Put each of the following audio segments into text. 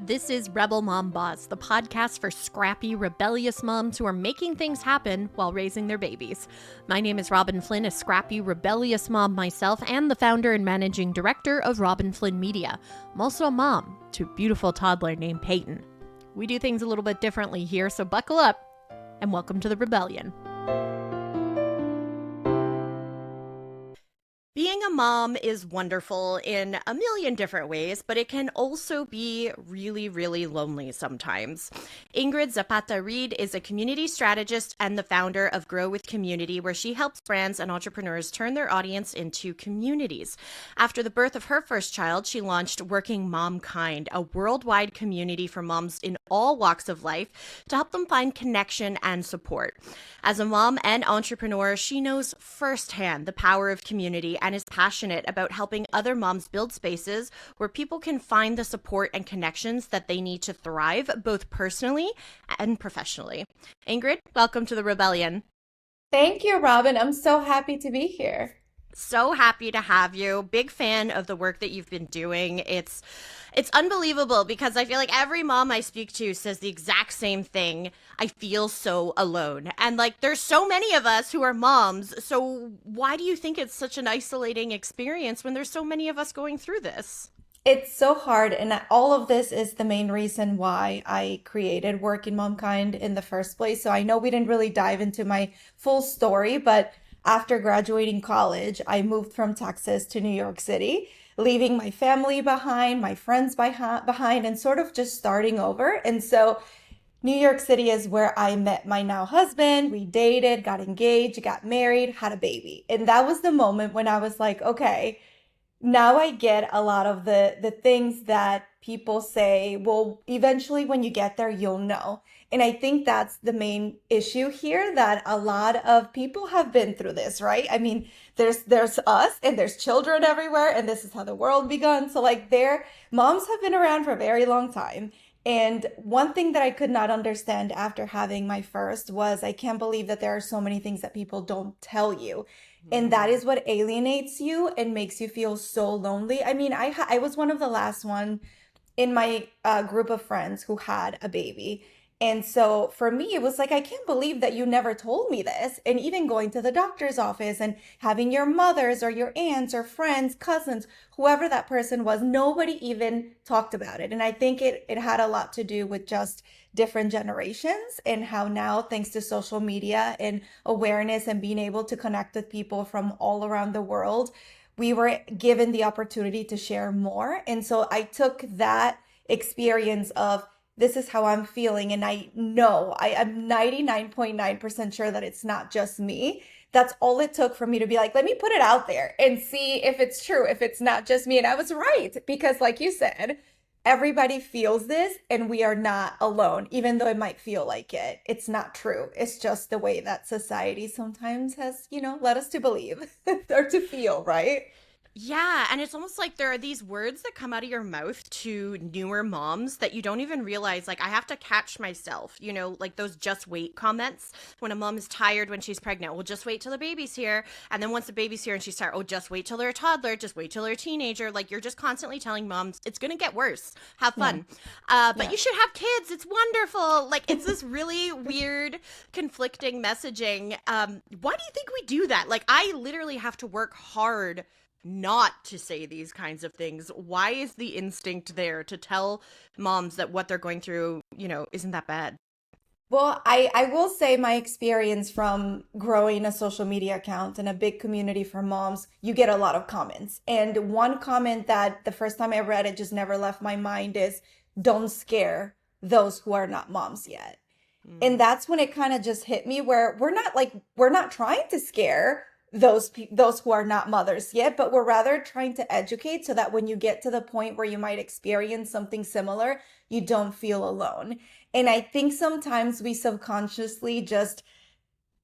This is Rebel Mom Boss, the podcast for scrappy, rebellious moms who are making things happen while raising their babies. My name is Robyn Flynn, a scrappy, rebellious mom myself, and the founder and managing director of Robyn Flynn Media. I'm also a mom to a beautiful toddler named Peyton. We do things a little bit differently here, so buckle up and welcome to the rebellion. Being a mom is wonderful in a million different ways, but it can also be really, really lonely sometimes. Ingrid Zapata Read is a community strategist and the founder of Grow with Community, where she helps brands and entrepreneurs turn their audience into communities. After the birth of her first child, she launched Working Momkind, a worldwide community for moms in all walks of life to help them find connection and support. As a mom and entrepreneur, she knows firsthand the power of community and is passionate about helping other moms build spaces where people can find the support and connections that they need to thrive, both personally and professionally. Ingrid, welcome to the Rebellion. Thank you, Robyn. I'm so happy to be here. So happy to have you. Big fan of the work that you've been doing. It's unbelievable because I feel like every mom I speak to says the exact same thing. I feel so alone. And like there's so many of us who are moms. So why do you think it's such an isolating experience when there's so many of us going through this? It's so hard, and all of this is the main reason why I created Working Momkind in the first place. So I know we didn't really dive into my full story, but after graduating college, I moved from Texas to New York City, leaving my family behind, my friends behind, and sort of just starting over. And so New York City is where I met my now husband. We dated, got engaged, got married, had a baby. And that was the moment when I was like, okay, now I get a lot of the things that people say, well, eventually when you get there, you'll know. And I think that's the main issue here, that a lot of people have been through this, right? I mean, there's us and there's children everywhere, and this is how the world began. So like moms have been around for a very long time. And one thing that I could not understand after having my first was I can't believe that there are so many things that people don't tell you. And that is what alienates you and makes you feel so lonely. I mean, I was one of the last one in my group of friends who had a baby. And so for me, it was like, I can't believe that you never told me this. And even going to the doctor's office and having your mothers or your aunts or friends, cousins, whoever that person was, nobody even talked about it. And I think it had a lot to do with just different generations and how now, thanks to social media and awareness and being able to connect with people from all around the world, we were given the opportunity to share more. And so I took that experience of, this is how I'm feeling. And I know I am 99.9% sure that it's not just me. That's all it took for me to be like, let me put it out there and see if it's true, if it's not just me. And I was right, because like you said, everybody feels this and we are not alone, even though it might feel like it. It's not true. It's just the way that society sometimes has, led us to believe or to feel, right? Yeah, and it's almost like there are these words that come out of your mouth to newer moms that you don't even realize. Like, I have to catch myself, like those just wait comments when a mom is tired when she's pregnant. Well, just wait till the baby's here. And then once the baby's here and she's tired, oh, just wait till they're a toddler, just wait till they're a teenager. Like, you're just constantly telling moms, it's going to get worse. Have fun. Yeah. But you should have kids. It's wonderful. Like, it's this really weird, conflicting messaging. Why do you think we do that? Like, I literally have to work hard not to say these kinds of things. Why is the instinct there to tell moms that what they're going through, isn't that bad? Well, I will say my experience from growing a social media account and a big community for moms, you get a lot of comments. And one comment that the first time I read it just never left my mind is, don't scare those who are not moms yet. And that's when it kind of just hit me, where we're not trying to scare those who are not mothers yet, but we're rather trying to educate so that when you get to the point where you might experience something similar, you don't feel alone. And I think sometimes we subconsciously just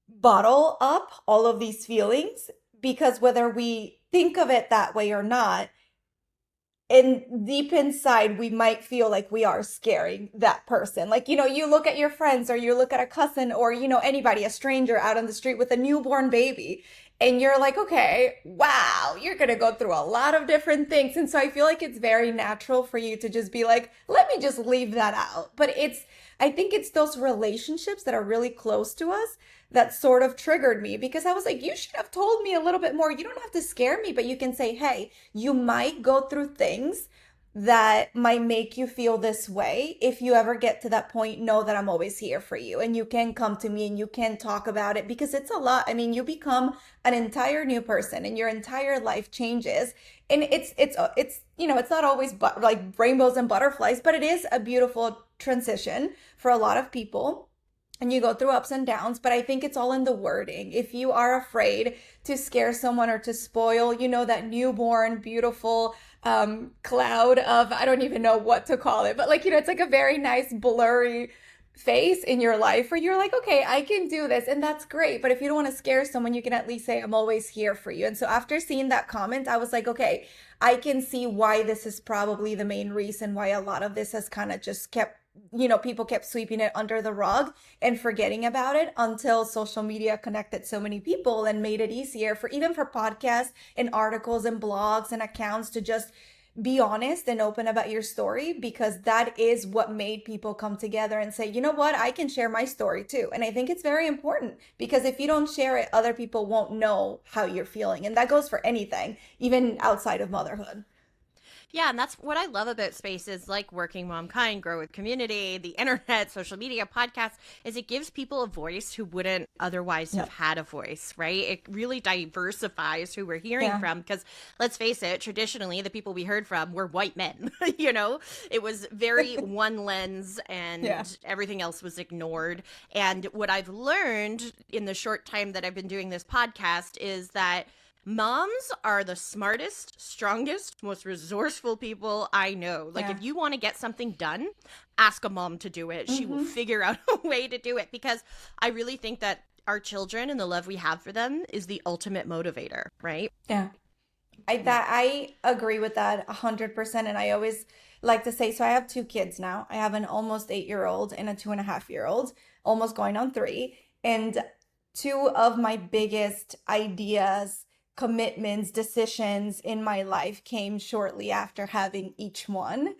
bottle up all of these feelings, because whether we think of it that way or not, and deep inside, we might feel like we are scaring that person. Like, you look at your friends or you look at a cousin or, anybody, a stranger out on the street with a newborn baby. And you're like, okay, wow, you're going to go through a lot of different things. And so I feel like it's very natural for you to just be like, let me just leave that out. But I think it's those relationships that are really close to us that sort of triggered me because I was like, you should have told me a little bit more. You don't have to scare me, but you can say, hey, you might go through things that might make you feel this way. If you ever get to that point, know that I'm always here for you and you can come to me and you can talk about it because it's a lot. I mean, you become an entire new person and your entire life changes. And it's not always like rainbows and butterflies, but it is a beautiful transition for a lot of people. And you go through ups and downs, but I think it's all in the wording. If you are afraid to scare someone or to spoil, that newborn, beautiful cloud of, I don't even know what to call it, but like, it's like a very nice blurry face in your life where you're like, okay, I can do this. And that's great. But if you don't want to scare someone, you can at least say, I'm always here for you. And so after seeing that comment, I was like, okay, I can see why this is probably the main reason why a lot of this has kind of just kept people kept sweeping it under the rug and forgetting about it until social media connected so many people and made it easier for even for podcasts and articles and blogs and accounts to just be honest and open about your story because that is what made people come together and say, you know what, I can share my story too. And I think it's very important because if you don't share it, other people won't know how you're feeling. And that goes for anything, even outside of motherhood. Yeah, and that's what I love about spaces like Working Momkind, Grow with Community, the internet, social media, podcasts, is it gives people a voice who wouldn't otherwise have had a voice, right? It really diversifies who we're hearing from because let's face it, traditionally the people we heard from were white men, It was very one lens and everything else was ignored. And what I've learned in the short time that I've been doing this podcast is that moms are the smartest, strongest, most resourceful people I know. Like, if you want to get something done, ask a mom to do it. She will figure out a way to do it because I really think that our children and the love we have for them is the ultimate motivator, right? Yeah. I agree with that 100%. And I always like to say, so I have two kids now. I have an almost 8-year-old and a 2.5-year-old, almost going on 3. And two of my biggest ideas, commitments, decisions in my life came shortly after having each one.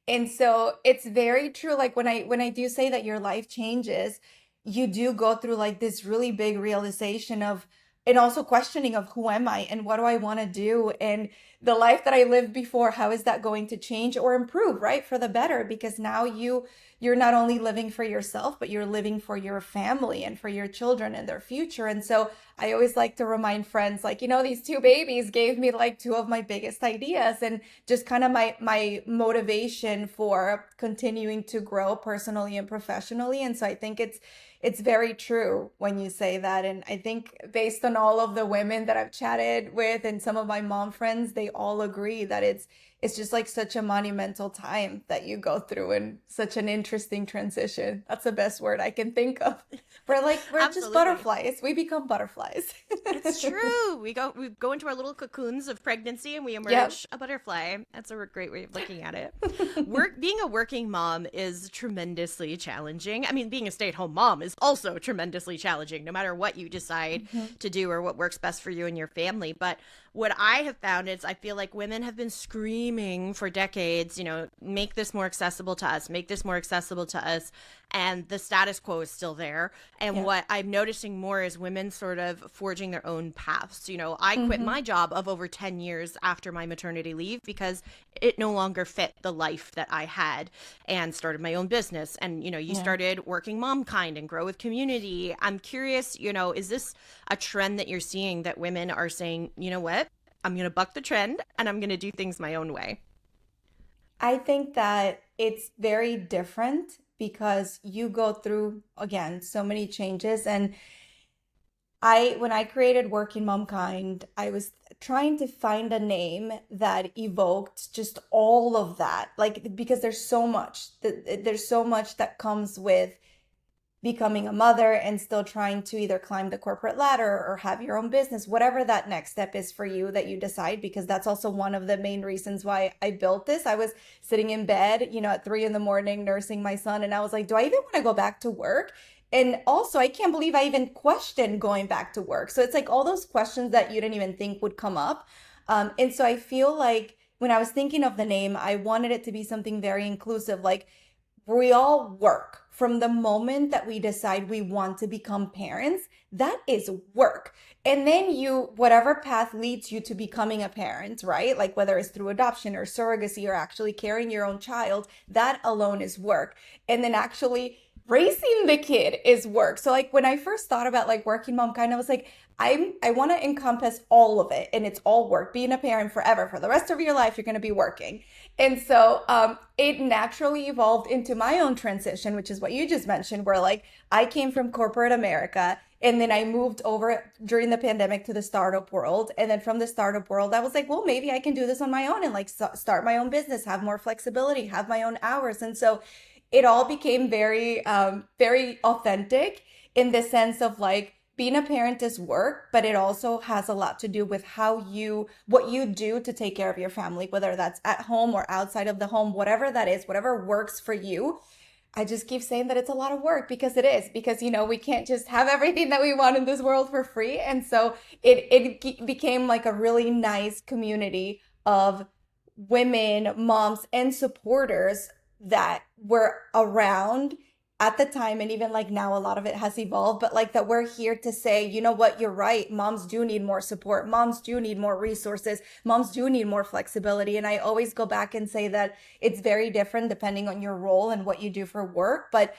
And so it's very true. Like when I do say that your life changes, you do go through like this really big realization of, and also questioning of who am I and what do I want to do? And the life that I lived before, how is that going to change or improve, right? For the better, because now you're not only living for yourself, but you're living for your family and for your children and their future. And so I always like to remind friends, like, these two babies gave me like two of my biggest ideas and just kind of my motivation for continuing to grow personally and professionally. And so I think it's very true when you say that. And I think based on all of the women that I've chatted with and some of my mom friends, they all agree that it's just like such a monumental time that you go through and such an interesting transition. That's the best word I can think of. We're just butterflies. We become butterflies. It's true. We go into our little cocoons of pregnancy and we emerge a butterfly. That's a great way of looking at it. Being a working mom is tremendously challenging. I mean, being a stay-at-home mom is also tremendously challenging, no matter what you decide to do or what works best for you and your family. But what I have found is I feel like women have been screaming for decades, make this more accessible to us, make this more accessible to us. And the status quo is still there. And what I'm noticing more is women sort of forging their own paths. I quit my job of over 10 years after my maternity leave because it no longer fit the life that I had and started my own business. And, you started Working Momkind and Grow with Community. I'm curious, is this a trend that you're seeing that women are saying, you know what, I'm going to buck the trend and I'm going to do things my own way? I think that it's very different because you go through, again, so many changes. And when I created Working Momkind, I was trying to find a name that evoked just all of that. Like, because there's so much that comes with becoming a mother and still trying to either climb the corporate ladder or have your own business, whatever that next step is for you that you decide, because that's also one of the main reasons why I built this. I was sitting in bed, at 3 a.m. nursing my son. And I was like, do I even want to go back to work? And also, I can't believe I even questioned going back to work. So it's like all those questions that you didn't even think would come up. And so I feel like when I was thinking of the name, I wanted it to be something very inclusive. Like we all work from the moment that we decide we want to become parents. That is work. And then you, whatever path leads you to becoming a parent, right? Like whether it's through adoption or surrogacy or actually carrying your own child, that alone is work. And then actually raising the kid is work. So like when I first thought about like working mom kind, I was like, I want to encompass all of it and it's all work. Being a parent forever, for the rest of your life, you're going to be working. And so it naturally evolved into my own transition, which is what you just mentioned, where like I came from corporate America and then I moved over during the pandemic to the startup world. And then from the startup world, I was like, well, maybe I can do this on my own and like start my own business, have more flexibility, have my own hours. And so it all became very, very authentic in the sense of like, being a parent is work, but it also has a lot to do with what you do to take care of your family, whether that's at home or outside of the home, whatever that is, whatever works for you. I just keep saying that it's a lot of work because it is, because, we can't just have everything that we want in this world for free. And so it became like a really nice community of women, moms, and supporters that were around at the time, and even like now a lot of it has evolved, but like that we're here to say, you know what, you're right, moms do need more support, moms do need more resources, moms do need more flexibility. And I always go back and say that it's very different depending on your role and what you do for work, but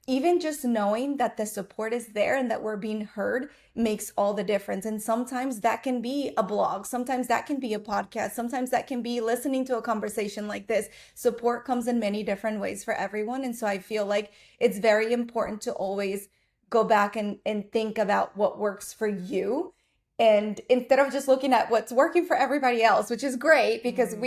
even just knowing that the support is there and that we're being heard makes all the difference. And sometimes that can be a blog, sometimes that can be a podcast, sometimes that can be listening to a conversation like this. Support comes in many different ways for everyone. And so I feel like it's very important to always go back and think about what works for you. And instead of just looking at what's working for everybody else, which is great because at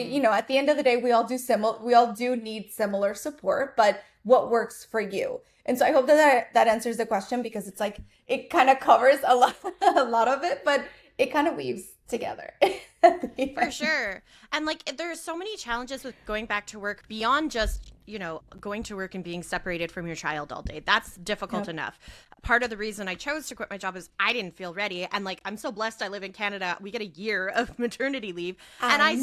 the end of the day, we all do need similar support, but what works for you? And so I hope that answers the question, because it's like it kind of covers a lot a lot of it, but it kind of weaves together. For sure. And like there are so many challenges with going back to work beyond just, going to work and being separated from your child all day. That's difficult enough. Part of the reason I chose to quit my job is I didn't feel ready. And like I'm so blessed I live in Canada. We get a year of maternity leave. And I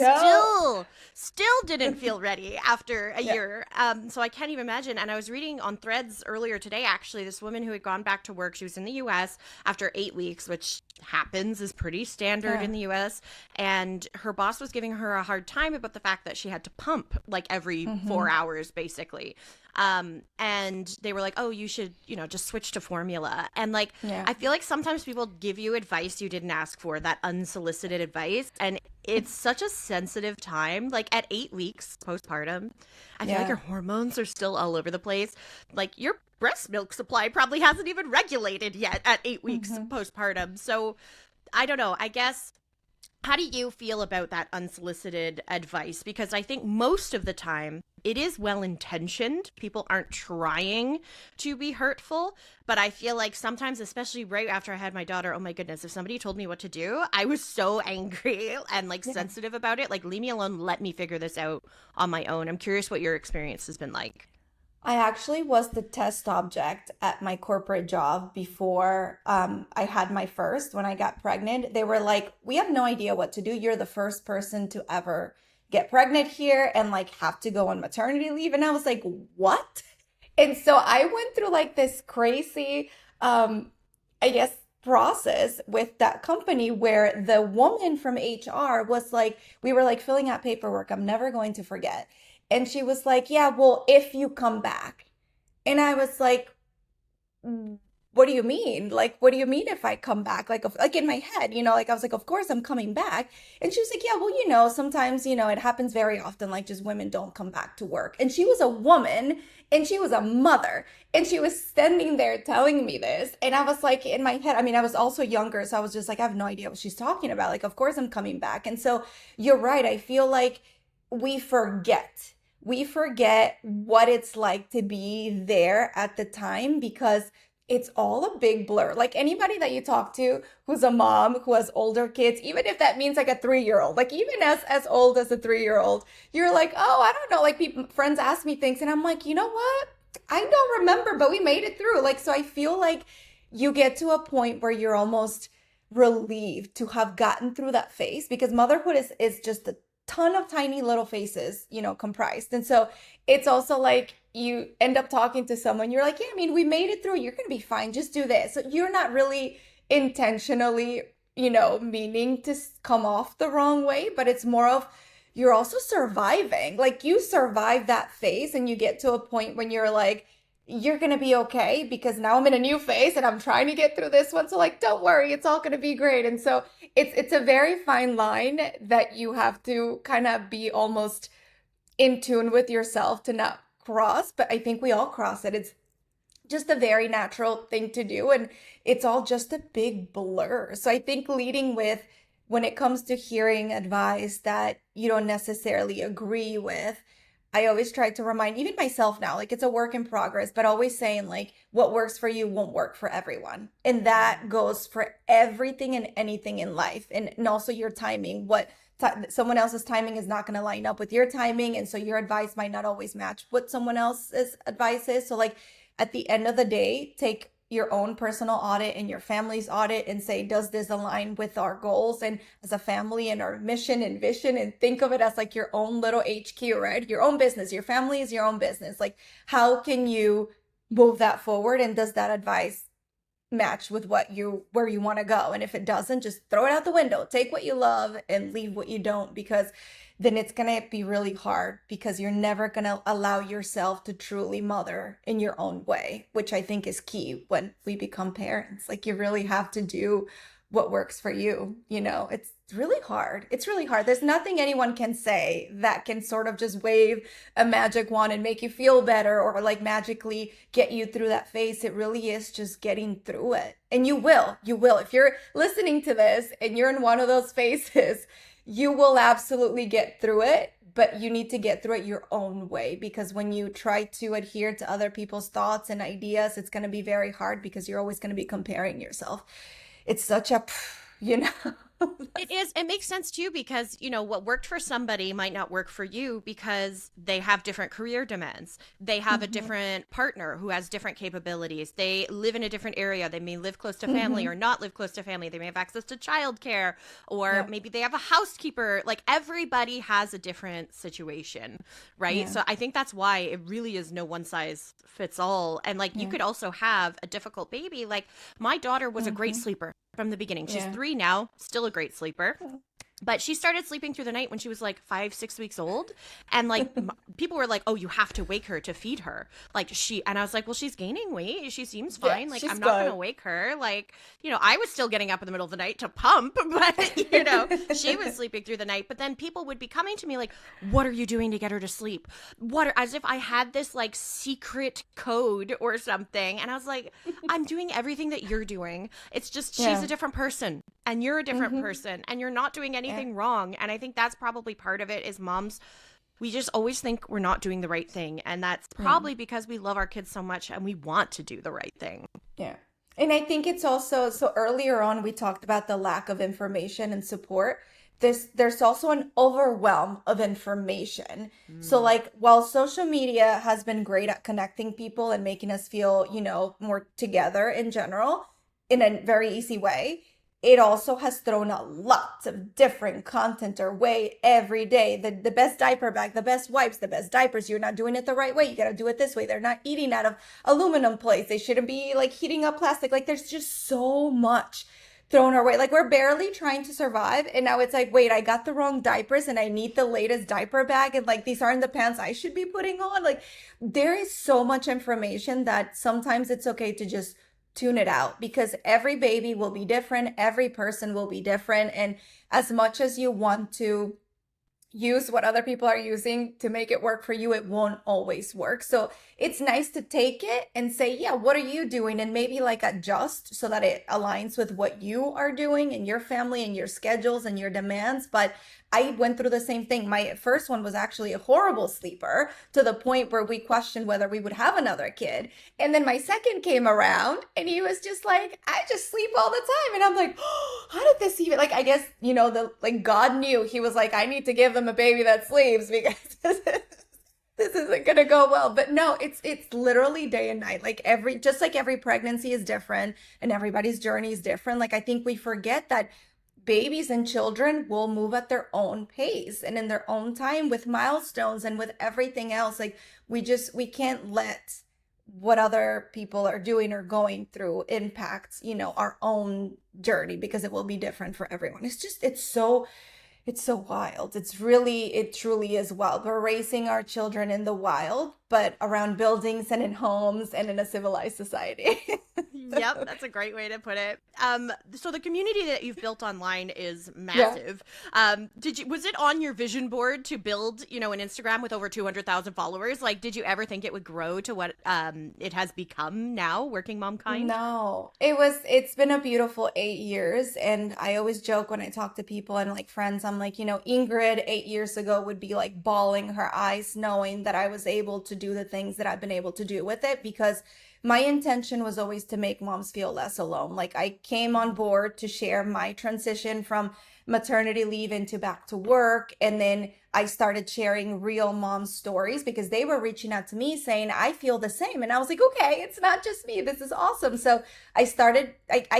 still didn't feel ready after a year. So I can't even imagine. And I was reading on Threads earlier today, actually, this woman who had gone back to work. She was in the US after 8 weeks, which happens, is pretty standard in the US. And her boss was giving her a hard time about the fact that she had to pump like every 4 hours, basically. And they were like, oh, you should, just switch to formula. And like, I feel like sometimes people give you advice you didn't ask for, that unsolicited advice. And it's such a sensitive time. Like at 8 weeks postpartum, I feel like your hormones are still all over the place. Like your breast milk supply probably hasn't even regulated yet at 8 weeks postpartum. So I don't know, I guess. How do you feel about that unsolicited advice? Because I think most of the time it is well-intentioned. People aren't trying to be hurtful. But I feel like sometimes, especially right after I had my daughter, oh my goodness, if somebody told me what to do, I was so angry and like sensitive about it. Like, leave me alone. Let me figure this out on my own. I'm curious what your experience has been like. I actually was the test object at my corporate job before I had my first. When I got pregnant, they were like, we have no idea what to do. You're the first person to ever get pregnant here and like have to go on maternity leave. And I was like, what? And so I went through like this crazy, I guess, process with that company where the woman from HR was like, we were like filling out paperwork. I'm never going to forget. And she was like, yeah, well, if you come back. And I was like, what do you mean? Like, what do you mean if I come back? Like in my head, like I was like, of course I'm coming back. And she was like, yeah, well, sometimes, it happens very often, like just women don't come back to work. And she was a woman and she was a mother and she was standing there telling me this. And I was like, in my head, I mean, I was also younger. So I was just like, I have no idea what she's talking about. Like, of course I'm coming back. And so you're right. I feel like we forget. We forget what it's like to be there at the time because it's all a big blur. Like anybody that you talk to who's a mom who has older kids, even if that means like a 3-year-old, like even as old as a 3-year-old, you're like, oh, I don't know. Like friends ask me things and I'm like, you know what? I don't remember, but we made it through. Like, so I feel like you get to a point where you're almost relieved to have gotten through that phase because motherhood is just a ton of tiny little faces, comprised. And so it's also like you end up talking to someone, you're like, yeah, I mean, we made it through. You're gonna be fine. Just do this. So you're not really intentionally, meaning to come off the wrong way, but it's more of you're also surviving. Like you survive that phase and you get to a point when you're like, you're gonna be okay because now I'm in a new phase and I'm trying to get through this one. So like, don't worry, it's all gonna be great. And so it's a very fine line that you have to kind of be almost in tune with yourself to not cross. But I think we all cross it. It's just a very natural thing to do. And it's all just a big blur. So I think leading with when it comes to hearing advice that you don't necessarily agree with, I always try to remind even myself now, like it's a work in progress, but always saying like what works for you won't work for everyone. And that goes for everything and anything in life. And also your timing. Someone else's timing is not going to line up with your timing. And so your advice might not always match what someone else's advice is. So like at the end of the day, take your own personal audit and your family's audit and say, does this align with our goals and as a family and our mission and vision? And think of it as like your own little HQ, right? Your own business. Your family is your own business. Like, how can you move that forward? And does that advice match with where you want to go? And if it doesn't, just throw it out the window. Take what you love and leave what you don't, because then it's going to be really hard because you're never going to allow yourself to truly mother in your own way, which I think is key when we become parents. Like you really have to do what works for you. It's really hard. It's really hard. There's nothing anyone can say that can sort of just wave a magic wand and make you feel better or like magically get you through that phase. It really is just getting through it. And you will. If you're listening to this and you're in one of those phases, you will absolutely get through it, but you need to get through it your own way, because when you try to adhere to other people's thoughts and ideas, it's going to be very hard because you're always going to be comparing yourself. It's such a, you know. It is. It makes sense too because, what worked for somebody might not work for you because they have different career demands. They have a different partner who has different capabilities. They live in a different area. They may live close to family or not live close to family. They may have access to childcare, or maybe they have a housekeeper. Like everybody has a different situation, right? Yeah. So I think that's why it really is no one size fits all. And like you could also have a difficult baby. Like my daughter was a great sleeper from the beginning. She's 3 now, still a great sleeper. But she started sleeping through the night when she was like 5-6 weeks old. And like people were like, oh, you have to wake her to feed her. And I was like, well, she's gaining weight. She seems fine. Like, I'm not going to wake her. Like, I was still getting up in the middle of the night to pump, but, she was sleeping through the night. But then people would be coming to me like, what are you doing to get her to sleep? As if I had this like secret code or something. And I was like, I'm doing everything that you're doing. It's just, she's a different person and you're a different person and you're not doing anything wrong. And I think that's probably part of it is moms, we just always think we're not doing the right thing. And that's probably because we love our kids so much and we want to do the right thing. Yeah. And I think it's also, so earlier on, we talked about the lack of information and support. There's also an overwhelm of information. So like while social media has been great at connecting people and making us feel, more together in general in a very easy way, it also has thrown out lots of different content our way every day. The best diaper bag, the best wipes, the best diapers. You're not doing it the right way. You got to do it this way. They're not eating out of aluminum plates. They shouldn't be like heating up plastic. Like there's just so much thrown our way. Like we're barely trying to survive. And now it's like, wait, I got the wrong diapers and I need the latest diaper bag. And like, these aren't the pants I should be putting on. Like there is so much information that sometimes it's okay to just tune it out, because every baby will be different. Every person will be different. And as much as you want to use what other people are using to make it work for you, it won't always work. So it's nice to take it and say, yeah, what are you doing? And maybe like adjust so that it aligns with what you are doing and your family and your schedules and your demands. But I went through the same thing. My first one was actually a horrible sleeper to the point where we questioned whether we would have another kid. And then my second came around and he was just like, I just sleep all the time. And I'm like, oh, how did this even, like, I guess, God knew. He was like, I need to give them a baby that sleeps because this isn't gonna go well. But no, it's literally day and night. Like every just like every pregnancy is different and everybody's journey is different. Like I think we forget that babies and children will move at their own pace and in their own time with milestones and with everything else. Like we can't let what other people are doing or going through impact, our own journey because it will be different for everyone. It's so wild. It truly is wild. We're raising our children in the wild, but around buildings and in homes and in a civilized society. Yep, that's a great way to put it. So the community that you've built online is Yeah. massive. Was it on your vision board to build, an Instagram with over 200,000 followers? Like, did you ever think it would grow to what it has become now, Working Momkind? No, it's been a beautiful 8 years. And I always joke when I talk to people and like friends, I'm like, Ingrid 8 years ago would be like bawling her eyes knowing that I was able to do the things that I've been able to do with it because my intention was always to make moms feel less alone. Like I came on board to share my transition from maternity leave into back to work. And then I started sharing real mom stories because they were reaching out to me saying, I feel the same. And I was like, okay, it's not just me. This is awesome. So I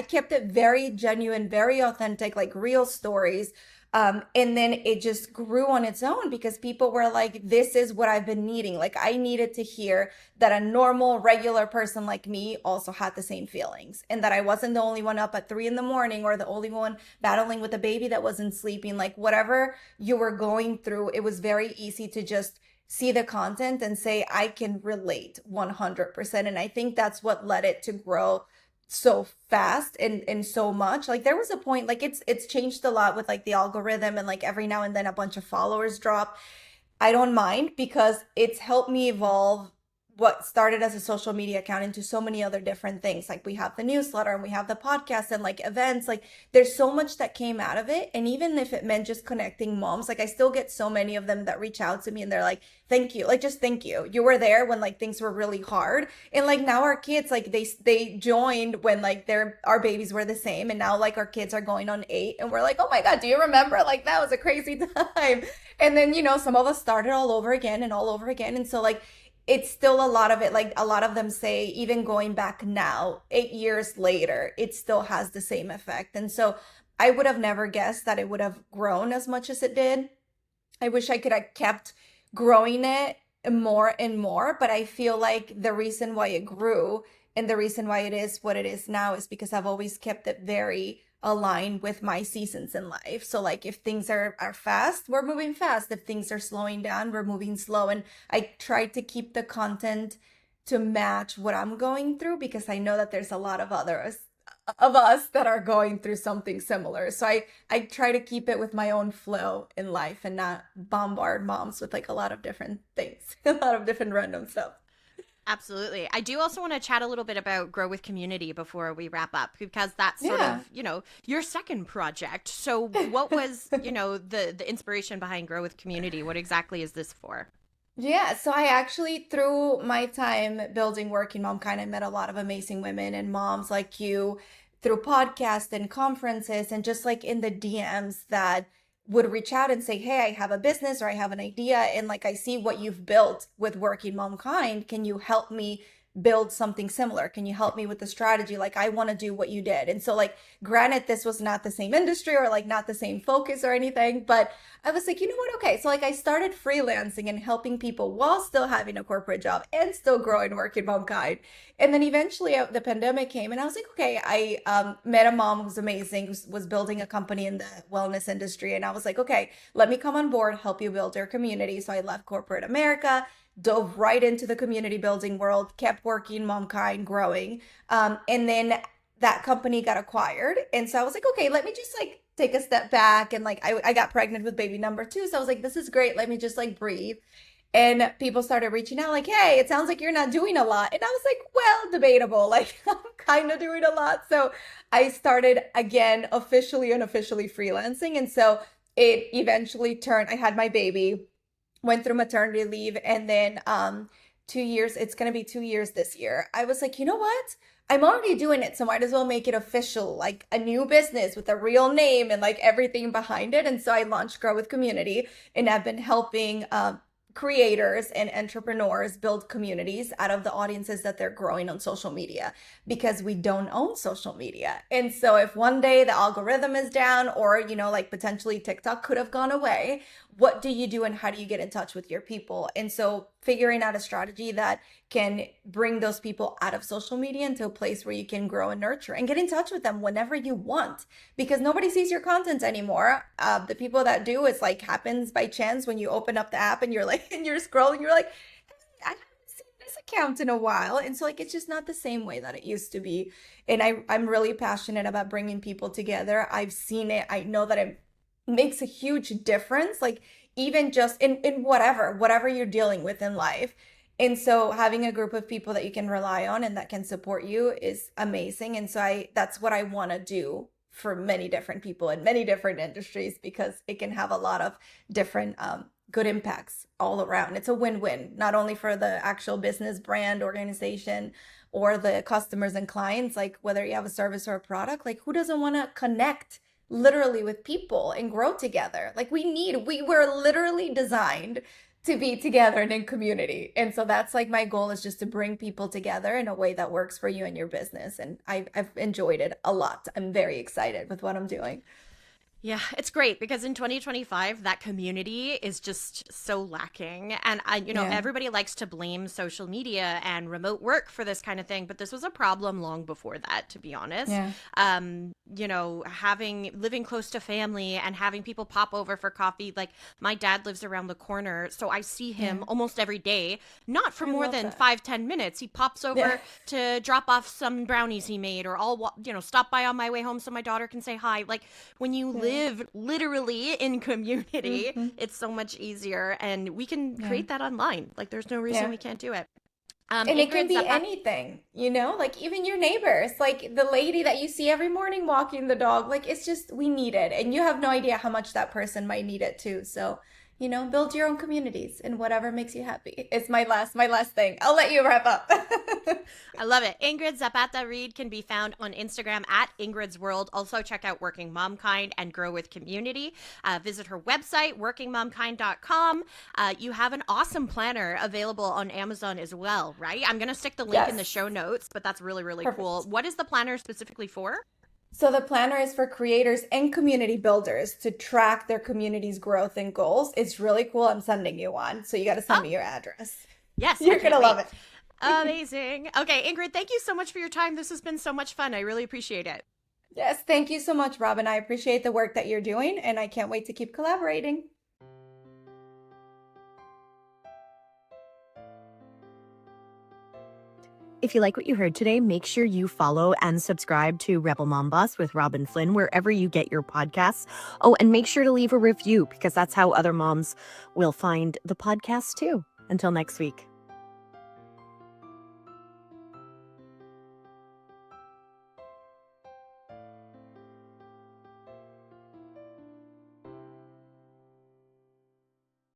kept it very genuine, very authentic, like real stories. And then it just grew on its own because people were like, this is what I've been needing. Like, I needed to hear that a normal, regular person like me also had the same feelings and that I wasn't the only one up at 3 in the morning or the only one battling with a baby that wasn't sleeping. Like, whatever you were going through, it was very easy to just see the content and say, I can relate 100%. And I think that's what led it to grow so fast and so much. Like there was a point, like it's changed a lot with like the algorithm and like every now and then a bunch of followers drop. I don't mind because it's helped me evolve what started as a social media account into so many other different things. Like we have the newsletter and we have the podcast and like events. Like there's so much that came out of it. And even if it meant just connecting moms, like I still get so many of them that reach out to me and they're like, thank you. Like just thank you. You were there when like things were really hard. And like now our kids, like they joined when like our babies were the same. And now like our kids are going on 8 and we're like, oh my God, do you remember? Like that was a crazy time. And then, some of us started all over again and all over again. And so like it's still a lot of it, like a lot of them say, even going back now, 8 years later, it still has the same effect. And so I would have never guessed that it would have grown as much as it did. I wish I could have kept growing it more and more, but I feel like the reason why it grew and the reason why it is what it is now is because I've always kept it very aligned with my seasons in life. So like if things are fast, we're moving fast. If things are slowing down, we're moving slow. And I try to keep the content to match what I'm going through because I know that there's a lot of others of us that are going through something similar. So I try to keep it with my own flow in life and not bombard moms with like a lot of different things, a lot of different random stuff. Absolutely. I do also want to chat a little bit about Grow with Community before we wrap up because that's sort Yeah. of, your second project. So what was, the inspiration behind Grow with Community? What exactly is this for? Yeah, so I actually, through my time building Working Mom, kind of met a lot of amazing women and moms like you through podcasts and conferences and just like in the DMs that would reach out and say, hey, I have a business or I have an idea. And like, I see what you've built with Working Mom Kind. Can you help me build something similar? Can you help me with the strategy? Like, I want to do what you did. And so, like, granted, this was not the same industry or like not the same focus or anything, but I was like, you know what? Okay. So, like, I started freelancing and helping people while still having a corporate job and still growing Working Mom Kind. And then eventually the pandemic came and I was like, okay, I met a mom who was amazing, who was building a company in the wellness industry. And I was like, okay, let me come on board, help you build your community. So I left corporate America, dove right into the community building world, kept working, Momkind, growing. And then that company got acquired. And so I was like, okay, let me just like take a step back. And like, I got pregnant with baby number 2. So I was like, this is great. Let me just like breathe. And people started reaching out like, hey, it sounds like you're not doing a lot. And I was like, well, debatable. Like, I'm kind of doing a lot. So I started again, officially, unofficially freelancing. And so it eventually turned, I had my baby, went through maternity leave, and then 2 years, it's going to be 2 years this year. I was like, you know what? I'm already doing it, so might as well make it official, like a new business with a real name and like everything behind it. And so I launched Grow with Community, and I've been helping creators and entrepreneurs build communities out of the audiences that they're growing on social media, because we don't own social media. And so if one day the algorithm is down, or like potentially TikTok could have gone away, what do you do and how do you get in touch with your people? And so figuring out a strategy that can bring those people out of social media into a place where you can grow and nurture and get in touch with them whenever you want, because nobody sees your content anymore. The people that do, it's like happens by chance when you open up the app and you're like, and you're scrolling, you're like, I haven't seen this account in a while. And so like, it's just not the same way that it used to be. And I'm really passionate about bringing people together. I've seen it. I know that it makes a huge difference, like even just in whatever you're dealing with in life. And so having a group of people that you can rely on and that can support you is amazing. And so that's what I want to do for many different people in many different industries, because it can have a lot of different good impacts all around. It's a win-win, not only for the actual business, brand, organization, or the customers and clients, like whether you have a service or a product, like who doesn't want to connect literally with people and grow together? Like we were literally designed to be together and in community. And so that's like my goal, is just to bring people together in a way that works for you and your business. And I've enjoyed it a lot. I'm very excited with what I'm doing. Yeah, it's great because in 2025, that community is just so lacking. And Yeah. everybody likes to blame social media and remote work for this kind of thing, but this was a problem long before that, to be honest. Yeah. Living close to family and having people pop over for coffee. Like my dad lives around the corner, so I see him Yeah. almost every day, not for I more love than that. 5-10 minutes. He pops over Yeah. to drop off some brownies he made, or stop by on my way home so my daughter can say hi. Like when you Yeah. live literally in community, Hmm. it's so much easier, and we can Yeah. create that online. Like there's no reason Yeah. we can't do it. And it can Ingrid be Zapata. anything, like even your neighbors, like the lady that you see every morning walking the dog. Like it's just, we need it. And you have no idea how much that person might need it too. So, build your own communities and whatever makes you happy. It's my last thing. I'll let you wrap up. I love it. Ingrid Zapata Read can be found on Instagram at Ingrid's World. Also, check out Working Momkind and Grow with Community. Visit her website, workingmomkind.com. You have an awesome planner available on Amazon as well, right? I'm going to stick the link in the Yes. show notes, but that's really, really cool. Perfect. What is the planner specifically for? So the planner is for creators and community builders to track their community's growth and goals. It's really cool. I'm sending you one. So you got to send Oh, me your address. yes, I You're going can't to love wait. it. Amazing. Okay, Ingrid, thank you so much for your time. This has been so much fun. I really appreciate it. Yes, thank you so much, Robyn. I appreciate the work that you're doing, and I can't wait to keep collaborating. If you like what you heard today, make sure you follow and subscribe to Rebel Mom Boss with Robyn Flynn wherever you get your podcasts. Oh, and make sure to leave a review because that's how other moms will find the podcast too. Until next week.